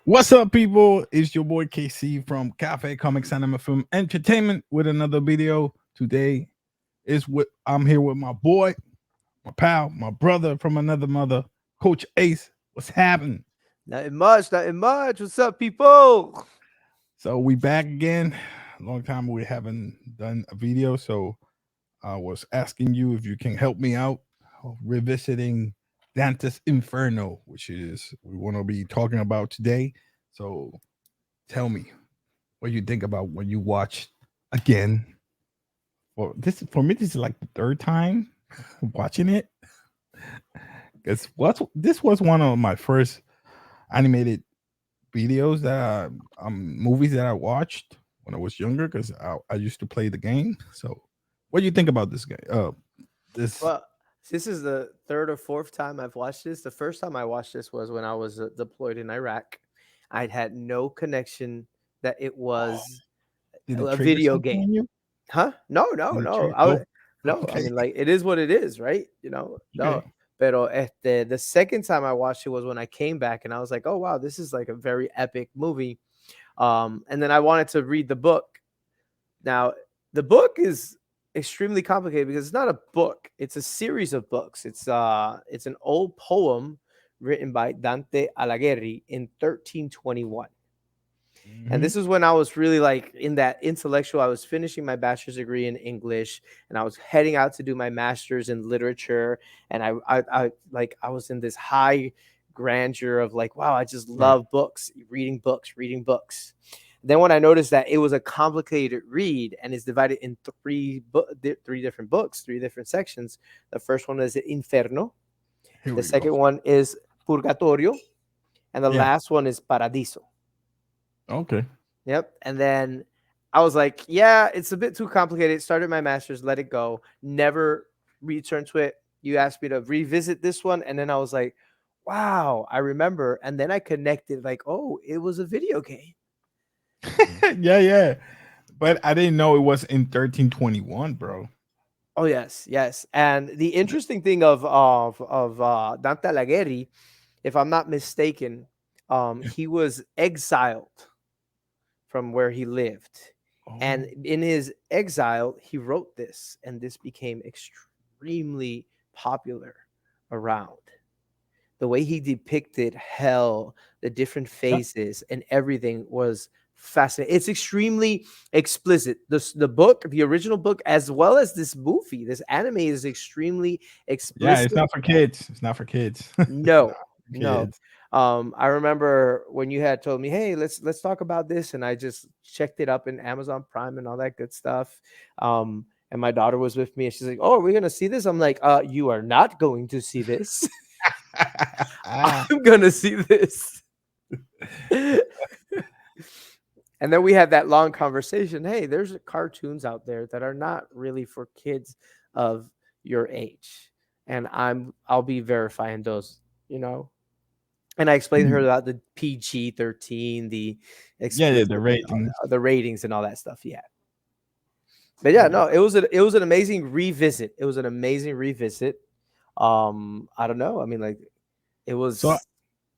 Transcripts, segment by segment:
What's up, people? It's your boy KC from Cafe Comics Anime Film Entertainment with another video. Today is what I'm here with my boy, my pal, my brother from another mother, Coach Ace. What's happening? Nothing much, nothing much. What's up, people? So we back again. A long time we haven't done a video, so I was asking you if you can help me out revisiting Dante's Inferno, which is we want to be talking about today. So tell me what you think about when you watch again. Well, this for me, this is like the third time watching it. Because this was one of my first animated videos that movies that I watched when I was younger. Because I used to play the game. So, what do you think about this game? This Well, this is the third or fourth time I've watched this. The first time I watched this was when I was deployed in Iraq. I had no connection that it oh, was did it a trigger video something game. on you? Huh? No, no, Did it no. trigger? Oh, No. I okay, mean, like it is what it is, right? No. okay. Pero the second time I watched it was when I came back and I was like, oh wow, this is like a very epic movie. And then I wanted to read the book. Now, the book is extremely complicated because it's not a book; it's a series of books. It's an old poem written by Dante Alighieri in 1321. And Hmm. this is when I was really like in that intellectual. I was finishing my bachelor's degree in English, and I was heading out to do my master's in literature. And I was in this high grandeur of like, wow, I just Right. love books, reading books, reading books. Then when I noticed that it was a complicated read and it's divided in three different books, three different sections. The first one is Inferno. Here The we go. second one is Purgatorio, and the Yeah. last one is Paradiso. Okay. Yep. And then I was like, yeah, it's a bit too complicated. Started my master's, let it go. Never returned to it. You asked me to revisit this one. And then I was like, wow, I remember. And then I connected, like, oh, it was a video game. Yeah, yeah. But I didn't know it was in 1321, bro. Oh, yes, yes. And the interesting thing of Dante Alighieri, if I'm not mistaken, Yeah. he was exiled from where he lived. And Oh, in his exile, he wrote this, and this became extremely popular around. The way he depicted hell, the different yeah. phases, and everything was fascinating. It's extremely explicit. The book, the original book, as well as this movie, this anime is extremely Yeah, it's explicit. not for kids. It's not for kids. It's not No, for no. kids. I remember when you had told me, "Hey, let's talk about this," and I just checked it up in Amazon Prime and all that good stuff. And my daughter was with me, and she's like, "Oh, we're gonna see this." I'm like, you are not going to see this. I'm gonna see this." And then we had that long conversation. Hey, there's cartoons out there that are not really for kids of your age, and I'll be verifying those. You know, and I explained to her Mm. about the PG-13, the Yeah, yeah, the explicit, ratings. the ratings and all that stuff. Yeah, but yeah, Yeah. no, it was an amazing revisit. It was an amazing revisit. I don't know. I mean, like it So was.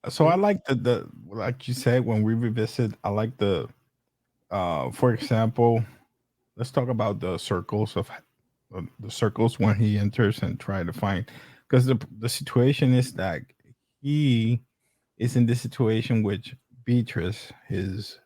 so I Mhm. like the like you said when we revisit, I like the for example, let's talk about the circles of the circles when he enters and try to find because the situation is that he is in this situation with Beatrice, his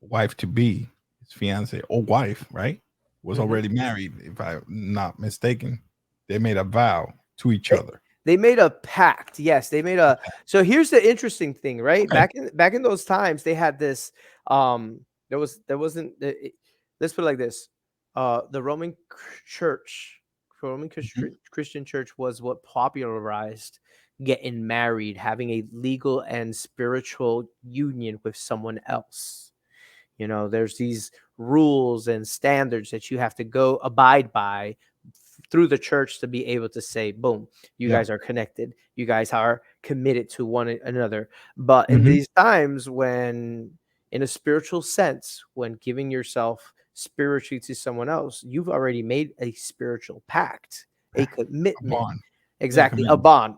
wife to be, his fiance or wife, right? Was Mhm. already married, if I'm not mistaken. They made a vow to each They, other. they made a pact. Yes, they made a. So here's the interesting thing, right? Okay. Back in those times, they had this. There wasn't. Let's put it like this. The Church, Roman Mhm. Christian Church was what popularized getting married, having a legal and spiritual union with someone else. There's these rules and standards that you have to go abide by through the church to be able to say, boom, you Yeah. guys are connected. You guys are committed to one another. But in Hmm. these times, when in a spiritual sense, when giving yourself spiritually to someone else, you've already made a spiritual pact, a A commitment, bond. Yeah, exactly, a commitment. bond.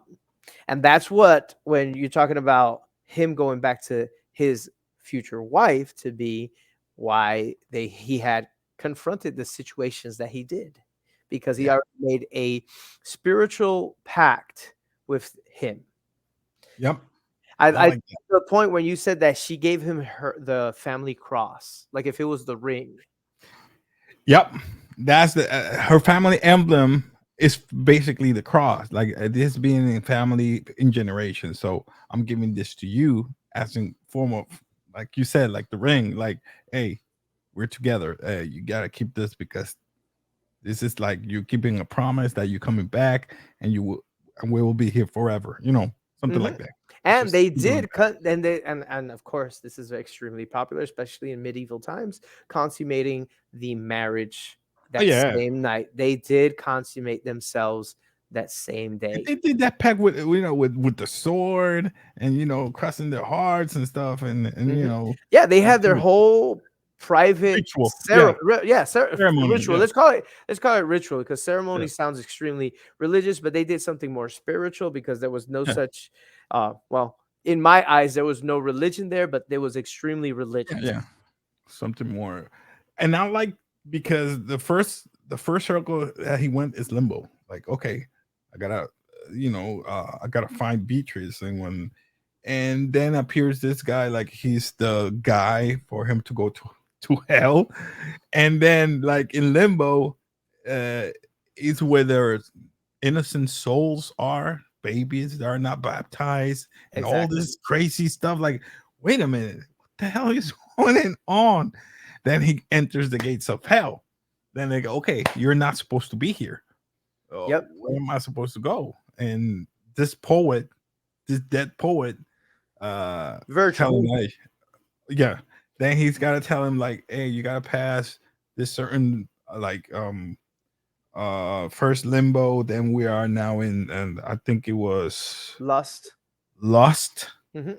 And that's what, when you're talking about him going back to his future wife to be why he had confronted the situations that he did, because he Yeah. already made a spiritual pact with him. Yep. I I like that. the point when you said that she gave him the family cross, like if it was the ring. Yep. That's the her family emblem is basically the cross. Like this being in family in generations. So I'm giving this to you as in form of, like you said, like the ring. Like, hey, we're together. You gotta keep this because this is like you keeping a promise that you're coming back and you will and we will be here forever. Something Hmm. like that. It's And just they something like did cut, and of course, this is extremely popular, especially in medieval times, consummating the marriage that. Oh that yeah. same night. They did consummate themselves that same And day. they did that pack with with the sword and crossing their hearts and stuff and Mhm. Yeah, they had their absolutely. whole private Ritual. Yeah. Ceremony. ritual. Yeah. Let's call it ritual, because ceremony Yeah. sounds extremely religious, but they did something more spiritual because there was no Yeah. such well, in my eyes there was no religion there, but there was extremely Yeah. religious. Yeah. Something more. And I like because the first circle that he went is limbo. Like, okay, I gotta I gotta find Beatrice and then appears this guy like he's the guy for him to go to hell. And then like in limbo, uh is where their innocent souls are, babies that are not baptized, and all Exactly. this crazy stuff. Like, wait a minute, what the hell is going on? Then he enters the gates of hell. Then they go, okay, you're not supposed to be here. Yep. Where am I supposed to go? And this poet, this dead poet, Virtual. telling like, yeah, then he's got to tell him like, hey, you got to pass this certain first limbo, then we are now in, and I think it was Lust. lost. Hmm.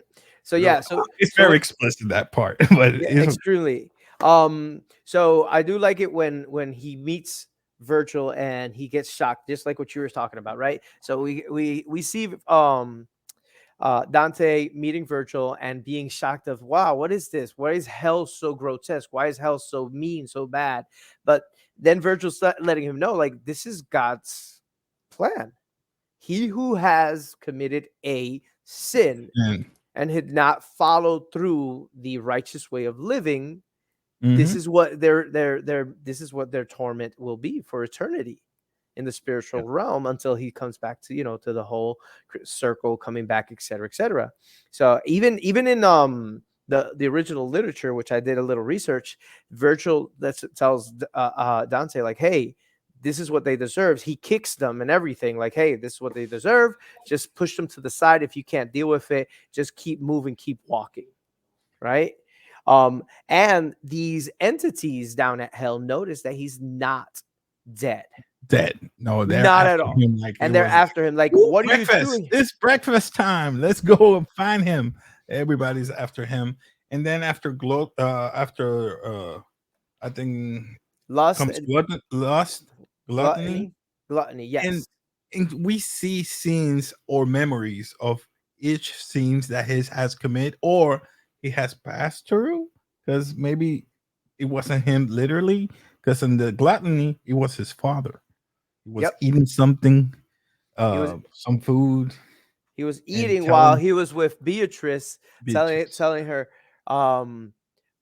So yeah, so It's so very what explicit, that part, but yeah, it's extremely. So I do like it when he meets Virgil and he gets shocked, just like what you were talking about, right? So we see Dante meeting Virgil and being shocked of, wow, what is this? Why is hell so grotesque? Why is hell so mean, so bad? But then Virgil's letting him know, like, this is God's plan. He who has committed a sin and and had not followed through the righteous way of living, this mhm. is what their torment will be for eternity in the Yeah. spiritual realm until he comes back to to the whole circle coming back, etc., etc. So even in the original literature, which I did a little research, Virgil tells Dante, like, hey, this is what they deserve. He kicks them and everything, like, hey, this is what they deserve. Just push them to the side. If you can't deal with it, just keep moving, keep walking, right? And these entities down at hell notice that he's not dead. Dead. No, they're Not at after all. him like it And they're was like, after him like, "Ooh, "What are you breakfast. doing?" It's breakfast time. Let's go and find him." Everybody's after him. And then after I think Lust comes and gluttony. gluttony. Gluttony, And yes. we see scenes or memories of each scenes that his has committed or he has passed through, because maybe it wasn't him literally, because in the gluttony it was his father. He was Yep. eating something, He was some food, he was and eating while telling he was with Beatrice, Beatrice, telling her, um,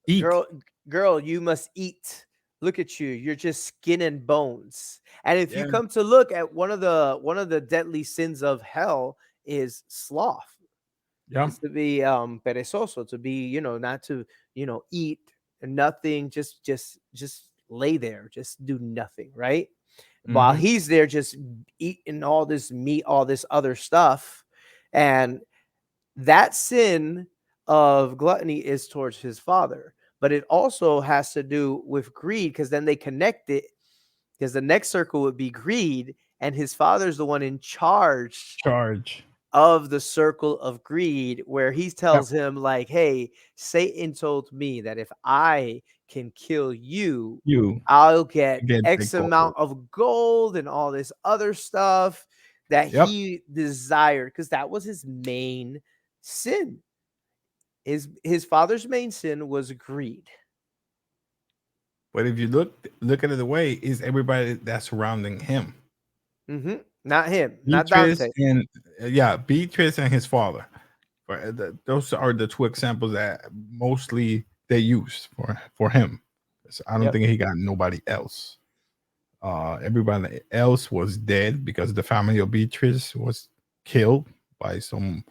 eat. girl, girl, you must eat. Look at you. You're just skin and bones. And if you Yeah. come to look at one of the deadly sins of hell is sloth. Yeah. Is to be perezoso, to be, not to, eat nothing, just lay there, just do nothing, right? While Hmm. he's there just eating all this meat, all this other stuff. And that sin of gluttony is towards his father, but it also has to do with greed, because then they connect it, because the next circle would be greed, and his father's the one in charge Charge. of the circle of greed, where he Yep. tells him, like, hey, Satan told me that if I can kill you, You I'll get get the X gold. amount of gold and all this other stuff that Yep. he desired, because that was his main sin. His father's main sin was greed. But if you look at it the way, is everybody that's surrounding him. Not him, not Beatrice Dante. and yeah, Beatrice and his father. Those are the two examples that mostly they use for him. So I don't Yep. think he got nobody else. Everybody else was dead because the family of Beatrice was killed by some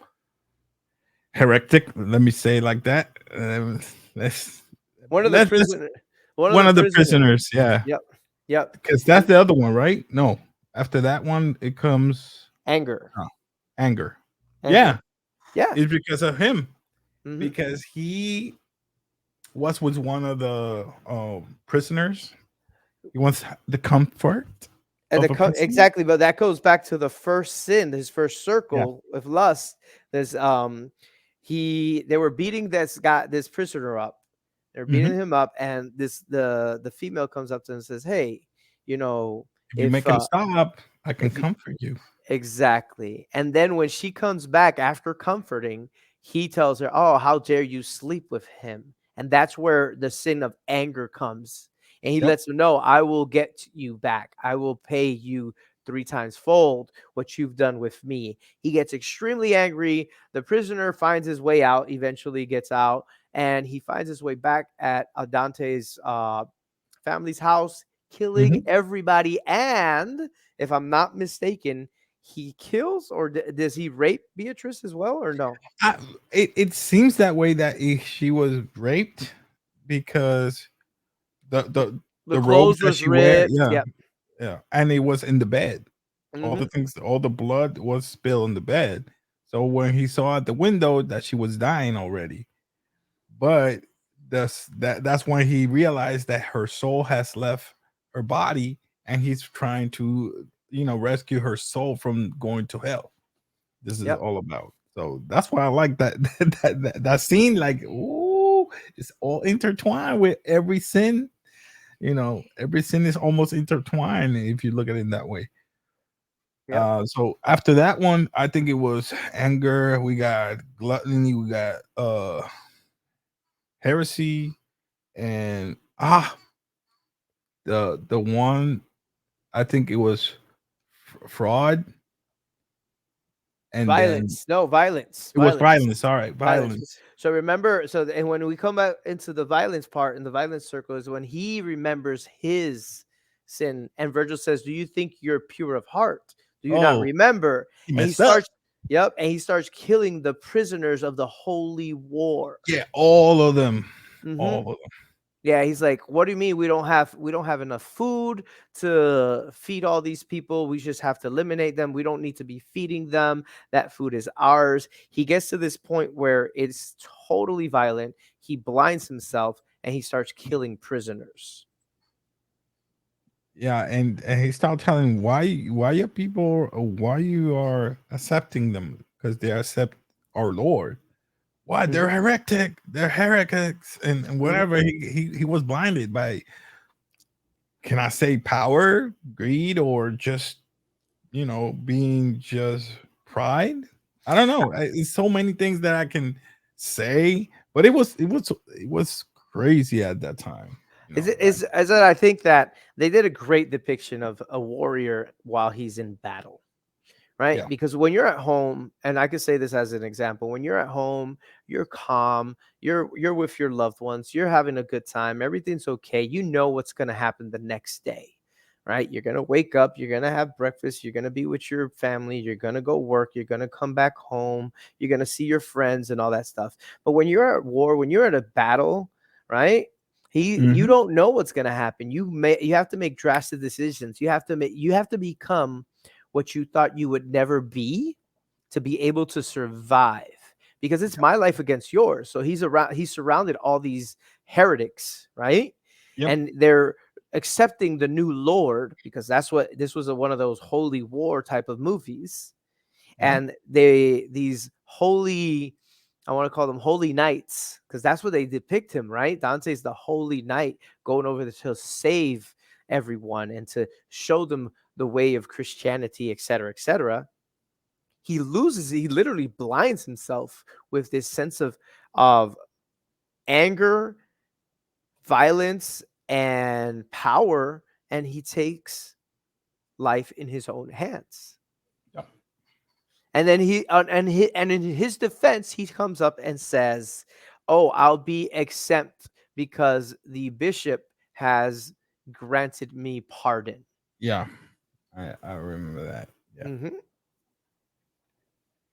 heretic. Let me say it like that. Let's One of the let's prisoner one of one the of the prisoner. prisoners. Yeah, Yep. Yep. because that's And the other one, right? No, after that one, it comes anger. oh, anger. Anger. Yeah, Yeah. it's because of him. hmm Because he was one of the prisoners. He wants the comfort And of a prisoner. exactly, but that goes back to the first sin, his first Yeah. circle with lust. There's they were beating this prisoner up. They're beating Hmm. him up, and the female comes up to him and says, "Hey, you know, If you if make him stop, I can if you comfort you. exactly." And then when she comes back after comforting, he tells her, "Oh, how dare you sleep with him?" And that's where the sin of anger comes. And he Yep. lets him know, "I will get you back. I will pay you 3 times fold what you've done with me." He gets extremely angry. The prisoner finds his way out, eventually gets out, and he finds his way back at Dante's family's house, killing Hmm. everybody. And if I'm not mistaken, he kills, or does he rape Beatrice as well, or no? It seems that way that she was raped because the the The the robes clothes that was she wear, ripped. yeah, Yep. yeah, and it was in the bed. All the hmm things, all the blood was spilled in the bed. So when he saw at the window that she was dying already, but that's when he realized that her soul has left her body, and he's trying to rescue her soul from going to hell. This is Yep. all about. So that's why I like that that scene. Like, ooh, it's all intertwined with every sin. Every sin is almost intertwined if you look at it that way. Yep. So after that one, I think it was anger. We got gluttony. We got heresy, and the one, I think it was fraud, and then Violence. No, violence. it was Violence. violence. All right, Violence. violence. So remember, and when we come back into the violence part in the violence circle is when he remembers his sin. And Virgil says, "Do you think you're pure of heart? Do you not Oh, remember?" he And he messed up. starts, yep, and he starts killing the prisoners of the holy war. Yeah, all of them, all hmm of them. Yeah, he's like, "What do you mean we don't have enough food to feed all these people? We just have to eliminate them. We don't need to be feeding them. That food is ours." He gets to this point where it's totally violent. He blinds himself and he starts killing prisoners. Yeah, and he started telling why your people, why you are accepting them, because they accept our Lord. Why they're hmm heretic, they're heretics, and hmm whatever. He was blinded by, can I say, power, greed, or just being just pride. I don't know. It's so many things that I can say, but it was crazy at that time. Like, Is that I think that they did a great depiction of a warrior while he's in battle. Right? yeah. Because when you're at home, and I could say this as an example, when you're at home, you're calm, you're with your loved ones, you're having a good time, everything's okay. You know what's going to happen the next day. Right? You're going to wake up, you're going to have breakfast, you're going to be with your family, you're going to go work, you're going to come back home, you're going to see your friends and all that stuff. But when you're at war, when you're at a battle, right? You Mhm. don't know what's going to happen. You have to make drastic decisions. You have to become what you thought you would never be to be able to survive, because it's my life against yours. So he's surrounded all these heretics, right? Yep. And they're accepting the new lord, because that's what this was, one of those holy war type of movies. Yep. And these holy, I want to call them holy knights, because that's what they depict him, right? Dante's the holy knight going over to save everyone and to show them the way of Christianity, etc., etc. He literally blinds himself with this sense of of anger, violence, and power, and he takes life in his own hands. Yeah. And then and in his defense, he comes up and says, "Oh, I'll be exempt because the bishop has granted me pardon." Yeah. I remember that. Yeah. Hmm.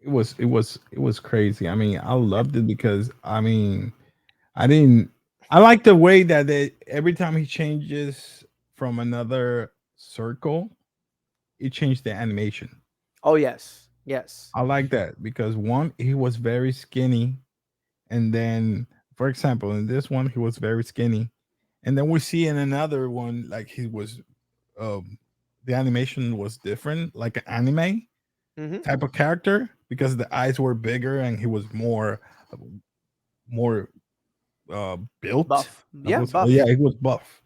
It was crazy. I mean, I loved it because I mean, I didn't I like the way that every time he changes from another circle, it changed the animation. Oh yes, yes. I like that because one, he was very skinny, and then, for example, in this one, he was very skinny, and then we see in another one like he was, um, the animation was different, like an anime Hmm. type of character because the eyes were bigger and he was more built. Buff, I yeah, was, yeah, buff. he was buff,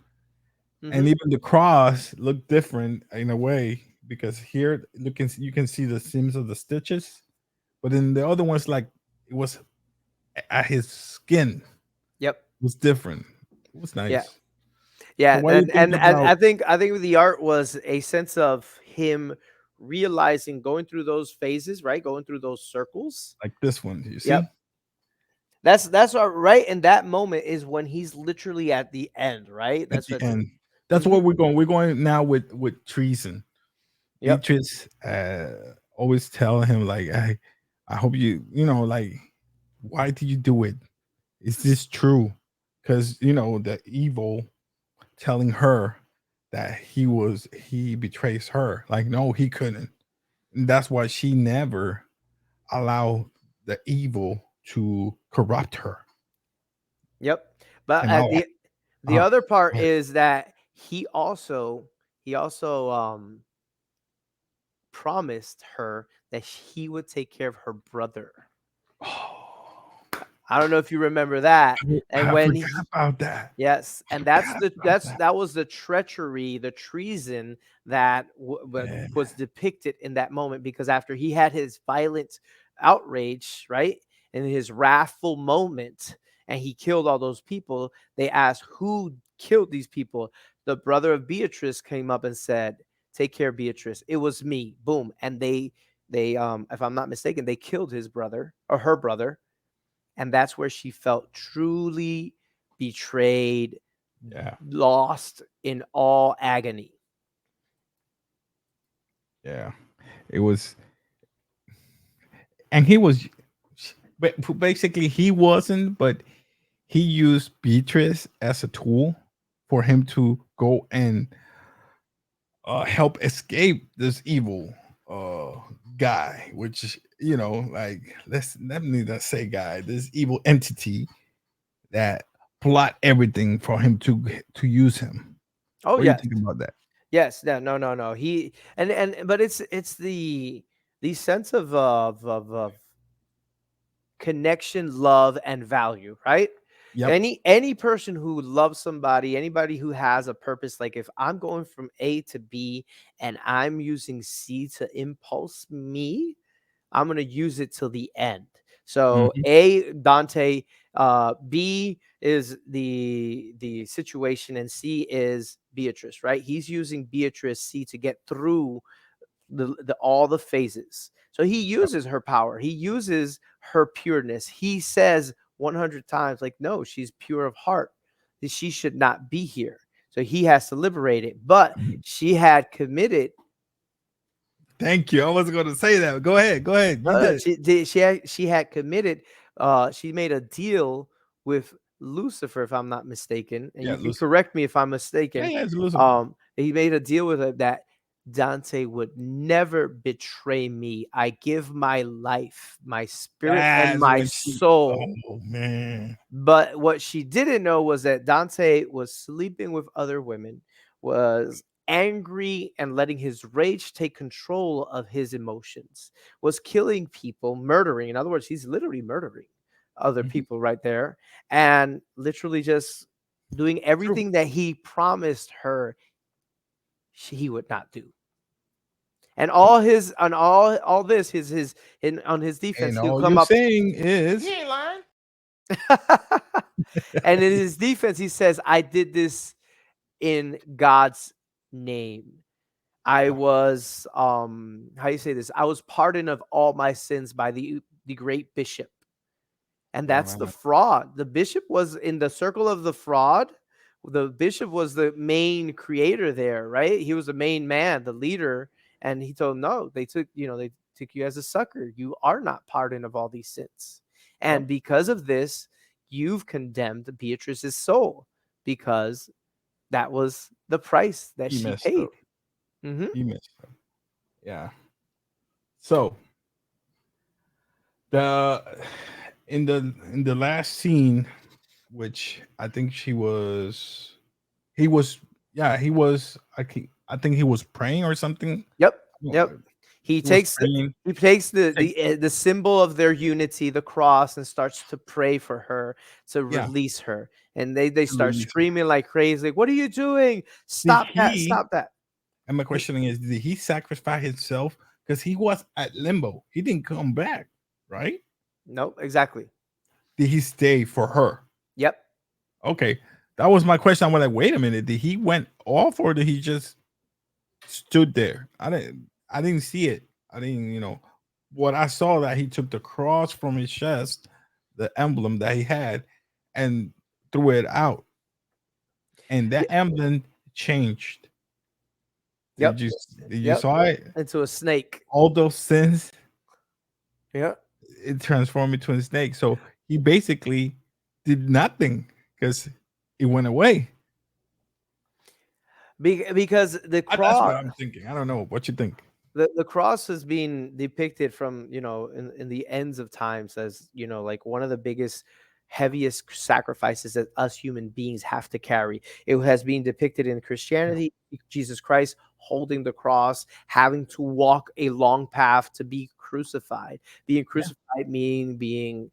and Hmm. even the cross looked different in a way because here you can see the seams of the stitches, but in the other ones, like it was at his skin Yep. was different. It was Yeah. nice. So Yeah, what do you think and about I think the art was a sense of him realizing, going through those phases, right? Going through those circles. like this one? You Yep. see That's right in that moment is when he's literally at the end, right? at That's the what. end. That's Hmm. what we're going. We're going now with treason. Yep. Beatrice always tell him like, I hope like, why did you do it? Is this true? Because the evil telling her that he betrays her. Like, no, he couldn't. And that's why she never allow the evil to corrupt her. Yep. But And all the other part right. is that he also promised her that he would take care of her brother. Oh, I don't know if you remember that. And I when forgot he about that. Yes, I and forgot about that. that was the treachery, the treason that Yeah. was depicted in that moment, because after he had his violent outrage, right, in his wrathful moment, and he killed all those people, they asked who killed these people. The brother of Beatrice came up and said, "Take care, Beatrice. It was me." Boom, and they if I'm not mistaken, they killed his brother or her brother, and that's where she felt truly betrayed, Yeah. lost in all agony. Yeah. It was, and he was, but basically he wasn't, but he used Beatrice as a tool for him to go and help escape this evil uh guy, which like, let me not say guy, this evil entity that plot everything for him to use him. Oh What do you yes, think about that? yes, no, no, no, no. He and but it's the sense of connection, love, and value, right? Yep. Any person who loves somebody, anybody who has a purpose, like if I'm going from A to B and I'm using C to impulse me, I'm gonna use it till the end. So Mhm. A, Dante, B is the situation, and C is Beatrice, right? He's using Beatrice C to get through the all the phases. So he Yep. uses her power. He uses her pureness. He says 100 times, like, no, she's pure of heart. She should not be here. So he has to liberate it. But she had committed. Thank you. I wasn't going to say that. Go ahead. Go ahead. You did. She had committed. She made a deal with Lucifer, if I'm not mistaken, and Yeah, you can Lucifer. correct me if I'm Yeah, mistaken. yeah, it's Lucifer. He made a deal with her that Dante would never betray me. I give my life, my spirit, and That's my when she. soul. Oh man. But what she didn't know was that Dante was sleeping with other women, was angry and letting his rage take control of his emotions, was killing people, murdering. In other words, he's literally murdering other Mhm. people right there, and literally just doing True. everything that he promised her he would not do. And Yep. all his on all this his on his defense, And he'll all come you're up. saying is He ain't lying. And in his defense, he says, I did this in God's name. I Yeah. was how do you say this? I was pardoned of all my sins by the great bishop. And Oh that's the man. fraud. The bishop was in the circle of the fraud. The bishop was the main creator there, right? He was the main man, the leader. And he told him, no, they took you as a sucker. You are not pardoned of all these sins. And Yep. because of this, you've condemned Beatrice's soul because that was the price that He she messed paid. up. Hmm. He messed up. Yeah. So the in the last scene, which I think he was, yeah, he was, I think he was praying or something. Yep. No, Yep. He he was takes the praying. he takes Take, the symbol of their unity, the cross, and starts to pray for her to yeah, release her. And they to start release her. screaming like crazy. Like, what are you doing? Did Stop that! he? Stop that! And my questioning is, did he sacrifice himself because he was at limbo? He didn't come back, right? Nope. Exactly. Did he stay for her? Yep. Okay, that was my question. I was like, wait a minute, did he went off or did he just stood there? I didn't see it. I didn't, what I saw that he took the cross from his chest, the emblem that he had, and threw it out, and that Yep. emblem changed. Did Yep. you did you Yep. saw it? Into a snake. All those sins, Yep. it transformed into a snake. So he basically did nothing because it went away. Because the That's what cross I'm thinking. I don't know what you think. the cross has been depicted from in the ends of times as like one of the biggest heaviest sacrifices that us human beings have to carry. It has been depicted in Yeah. Christianity, Jesus Christ holding the cross, having to walk a long path to be crucified. Being Yeah. crucified meaning being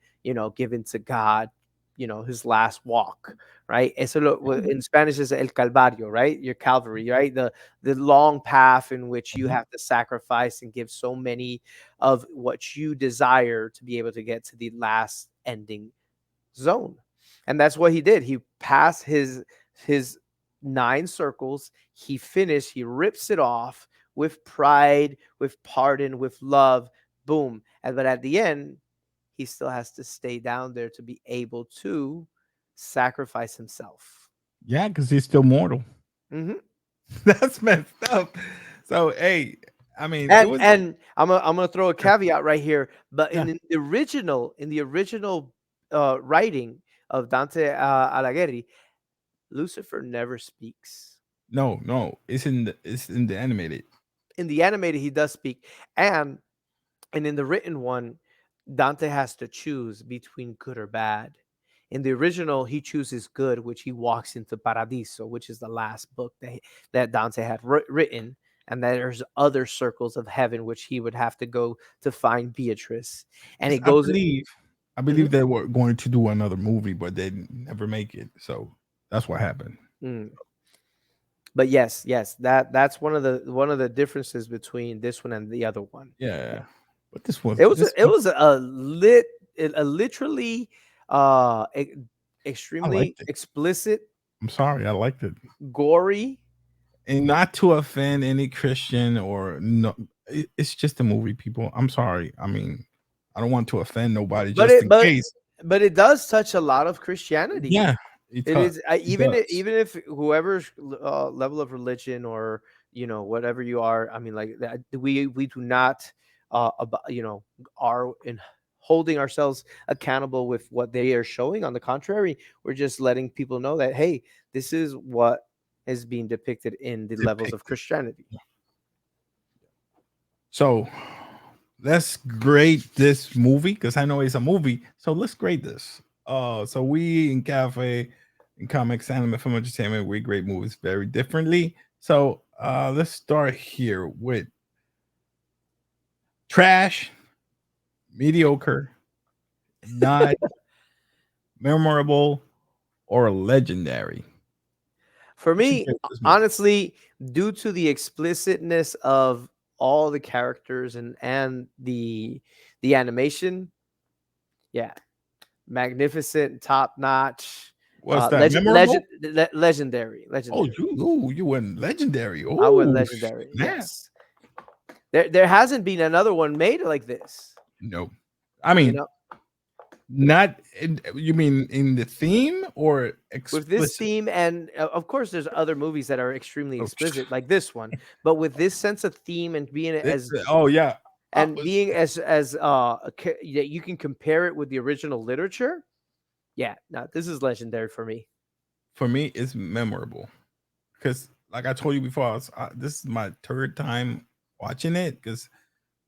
given to God, his last walk, right? Eso in Spanish is el calvario, right? Your Calvary, right? The long path in which you Mhm. have to sacrifice and give so many of what you desire to be able to get to the last ending zone. And that's what he did. He passed his 9 circles, he finished, he rips it off with pride, with pardon, with love, boom. And but at the end, he still has to stay down there to be able to sacrifice himself. Yeah, because he's still mortal. Mhm. That's messed up. So hey, I mean, it And was, I'm gonna throw a yeah, caveat right here, but yeah. in the original writing of Dante Alighieri, Lucifer never speaks. No, no, it's in the animated. In the animated, he does speak, and in the written one, Dante has to choose between good or bad. In the original, he chooses good, which he walks into Paradiso, which is the last book that Dante had written. And then there's other circles of heaven, which he would have to go to find Beatrice. And 'Cause it goes. I Mhm. believe they were going to do another movie, but they never make it. So that's what happened. Mm. But yes, that's one of the differences between this one and the other one. Yeah. Yeah, but this was It was this. a, it was a literally I extremely liked it. explicit, I'm sorry, I liked it, gory, and not to offend any Christian or no. It's just a movie, people. I'm sorry. I mean, I don't want to offend nobody, but just it in but case. but it does touch a lot of Christianity. Yeah, It is it does. even if whoever's level of religion or whatever you are. I mean, like that, we do not are in holding ourselves accountable with what they are showing. On the contrary, we're just letting people know that hey, this is what is being depicted in the levels of Depicted. Christianity. So let's grade this movie because I know it's a movie. So let's grade this. So we in Cafe, in comics, anime, film, entertainment, we grade movies very differently. So let's start here with trash, mediocre, not memorable, or legendary. For What you me, give this movie? honestly, due to the explicitness of all the characters and the animation, yeah, magnificent, top notch, What's that? Memorable? legendary. Oh, you went legendary. I went Oh, legendary. snap. Yes. There hasn't been another one made like this. No, I You mean, know, not. You mean in the theme or with this explicit? theme, and of course, there's other movies that are extremely Oh, explicit, like this one. But with this sense of theme and being as oh yeah. and being as that you can compare it with the original literature. Yeah, no, this is legendary for me. For me, it's memorable because, like I told you before, this is my third time watching it. Because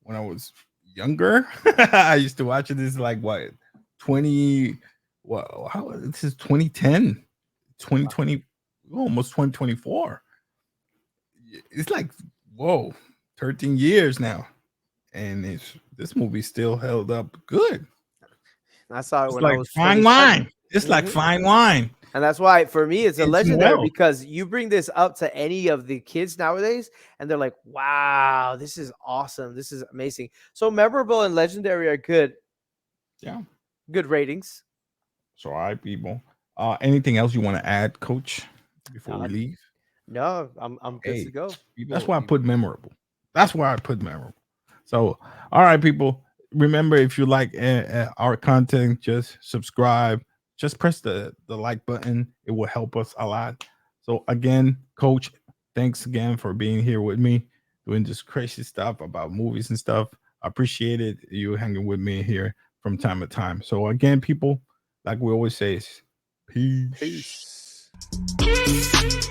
when I was younger, I used to watch it. This is like what 20. Well, how this is 2010, 2020, almost 2024. It's like whoa, 13 years now, and this movie still held up good. I saw it It's when I like was fine 27. wine. It's like Mhm. fine wine. And that's why for me it's a Aging legendary, well. because you bring this up to any of the kids nowadays and they're like, "Wow, this is awesome. This is amazing." So memorable and legendary are good Yeah. ratings. So, all right, people. Anything else you want to add, Coach, before we Uh, leave? no, I'm good to Hey, go. that's why I put memorable. That's why I put memorable. So, all right, people. Remember, if you like our content, just subscribe. Just press the like button. It will help us a lot. So, again, Coach, thanks again for being here with me, doing this crazy stuff about movies and stuff. I appreciate it. You hanging with me here from time to time. So, again, people, like we always say, is peace. Peace.